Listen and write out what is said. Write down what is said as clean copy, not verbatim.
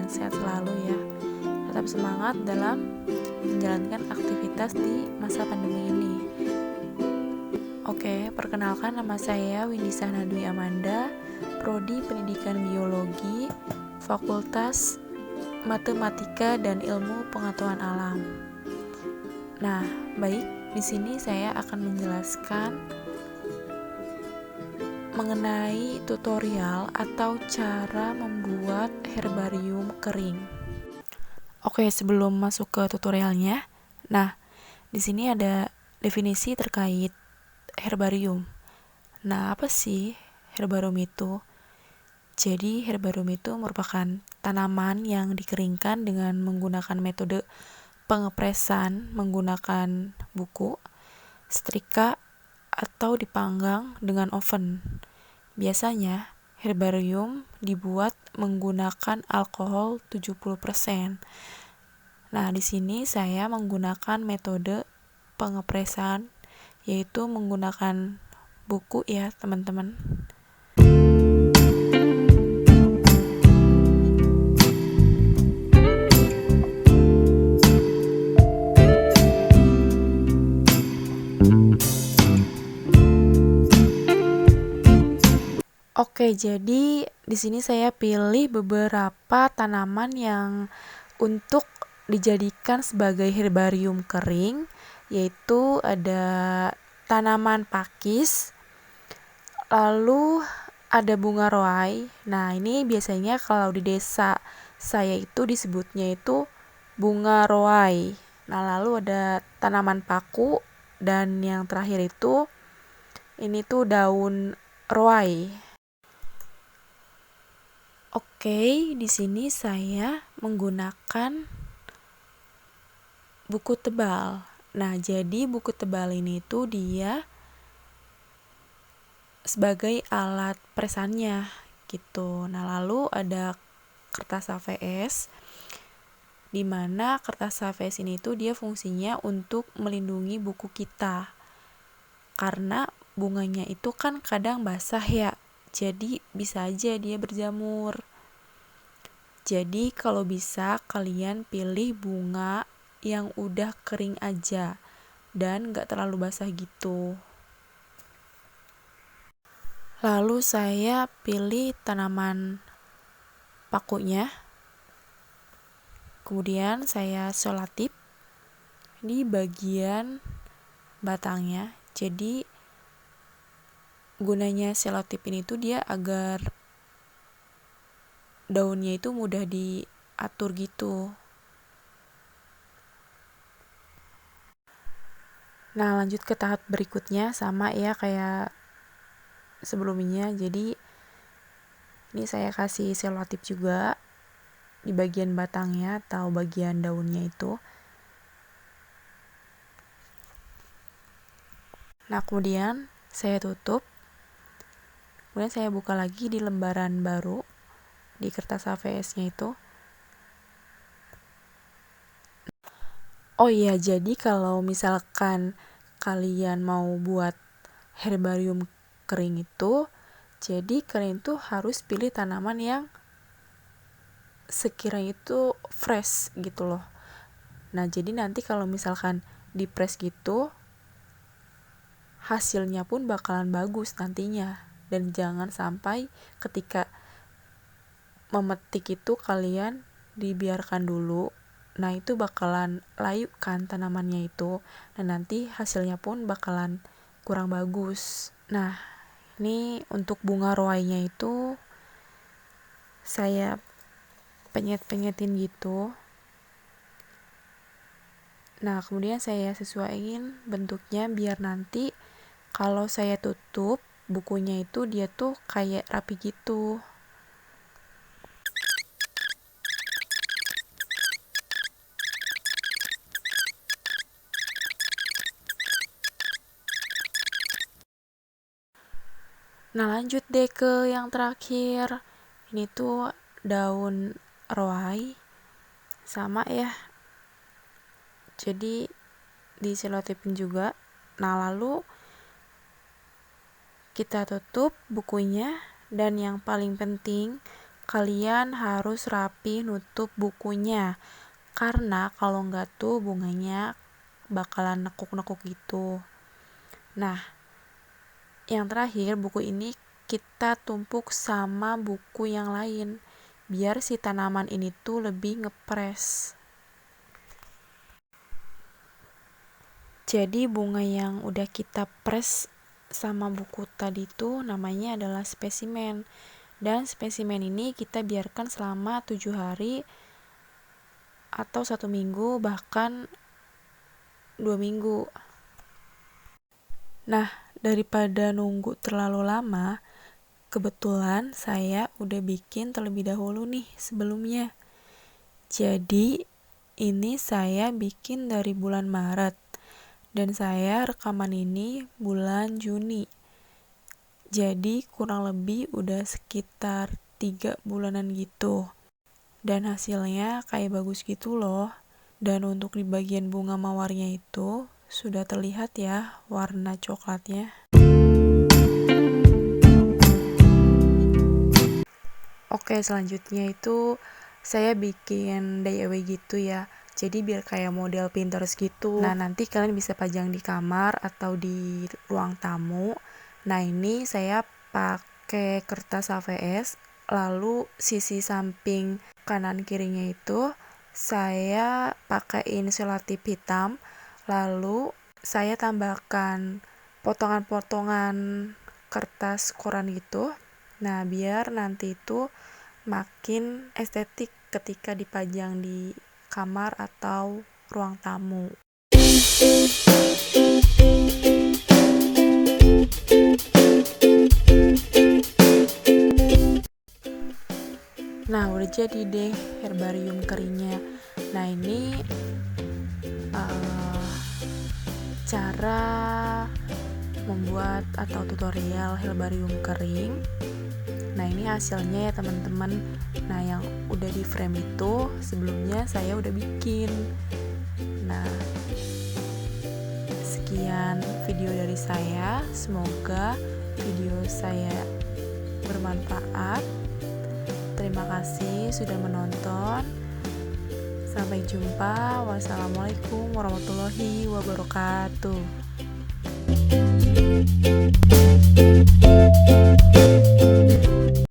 dan sehat selalu ya. Tetap semangat dalam menjalankan aktivitas di masa pandemi ini. Oke, perkenalkan nama saya Windisa Nadwi Amanda, Prodi Pendidikan Biologi, Fakultas Matematika dan Ilmu Pengetahuan Alam. Nah, baik, di sini saya akan menjelaskan mengenai tutorial atau cara membuat herbarium kering. Oke, sebelum masuk ke tutorialnya, nah, di sini ada definisi terkait herbarium. Nah, apa sih herbarium itu? Jadi, herbarium itu merupakan tanaman yang dikeringkan dengan menggunakan metode pengepresan menggunakan buku, setrika, atau dipanggang dengan oven. Biasanya, herbarium dibuat menggunakan alkohol 70%. Nah, di sini saya menggunakan metode pengepresan, yaitu menggunakan buku ya, teman-teman. Oke, jadi di sini saya pilih beberapa tanaman yang untuk dijadikan sebagai herbarium kering, yaitu ada tanaman pakis, lalu ada bunga roai. Nah, ini biasanya kalau di desa saya itu disebutnya itu bunga roai. Nah, lalu ada tanaman paku, dan yang terakhir itu ini tuh daun roai. Oke, di sini saya menggunakan buku tebal. Nah, jadi buku tebal ini tuh dia sebagai alat presannya gitu. Nah, lalu ada kertas HVS, di mana kertas HVS ini tuh dia fungsinya untuk melindungi buku kita. Karena bunganya itu kan kadang basah ya. Jadi bisa aja dia berjamur. Jadi kalau bisa kalian pilih bunga yang udah kering aja dan gak terlalu basah gitu. Lalu saya pilih tanaman pakunya. Kemudian saya selotip di bagian batangnya. Jadi gunanya selotip ini tuh dia agar daunnya itu mudah diatur gitu. Nah, lanjut ke tahap berikutnya, sama ya kayak sebelumnya. Jadi ini saya kasih selotip juga di bagian batangnya atau bagian daunnya itu. Nah, kemudian saya tutup. Kemudian saya buka lagi di lembaran baru di kertas HVS-nya itu. Oh iya, jadi kalau misalkan kalian mau buat herbarium kering itu, jadi kalian tuh harus pilih tanaman yang sekiranya itu fresh gitu loh. Nah, jadi nanti kalau misalkan di press gitu, hasilnya pun bakalan bagus nantinya. Dan jangan sampai ketika memetik itu kalian dibiarkan dulu. Nah, itu bakalan layu kan tanamannya itu. Dan nanti hasilnya pun bakalan kurang bagus. Nah, ini untuk bunga roainya itu saya penyet-penyetin gitu. Nah, kemudian saya sesuaiin bentuknya biar nanti kalau saya tutup bukunya itu dia tuh kayak rapi gitu. Nah, lanjut deh ke yang terakhir. Ini tuh daun roai. Sama ya. Jadi diselotipin juga. Nah, lalu kita tutup bukunya. Dan yang paling penting, kalian harus rapi nutup bukunya, karena kalau nggak tuh bunganya bakalan nekuk-nekuk gitu. Nah, yang terakhir, buku ini kita tumpuk sama buku yang lain, biar si tanaman ini tuh lebih ngepres. Jadi bunga yang udah kita press sama buku tadi tuh namanya adalah spesimen. Dan spesimen ini kita biarkan selama 7 hari atau 1 minggu, bahkan 2 minggu. Nah, daripada nunggu terlalu lama, kebetulan saya udah bikin terlebih dahulu nih sebelumnya. Jadi ini saya bikin dari bulan Maret dan saya rekaman ini bulan Juni. Jadi kurang lebih udah sekitar 3 bulanan gitu. Dan hasilnya kayak bagus gitu loh. Dan untuk di bagian bunga mawarnya itu sudah terlihat ya warna coklatnya. Oke, selanjutnya itu saya bikin DIY gitu ya. Jadi biar kayak model Pinterest gitu. Nah, nanti kalian bisa pajang di kamar atau di ruang tamu. Nah, ini saya pakai kertas HVS, lalu sisi samping kanan kirinya itu saya pakaiin selotip hitam, lalu saya tambahkan potongan-potongan kertas koran gitu. Nah, biar nanti itu makin estetik ketika dipajang di kamar atau ruang tamu. Nah, udah jadi deh herbarium keringnya. Nah, ini cara membuat atau tutorial herbarium kering. Nah, ini hasilnya ya teman-teman. Nah, yang udah di frame itu sebelumnya saya udah bikin. Nah, sekian video dari saya. Semoga video saya bermanfaat. Terima kasih sudah menonton. Sampai jumpa. Wassalamualaikum warahmatullahi wabarakatuh.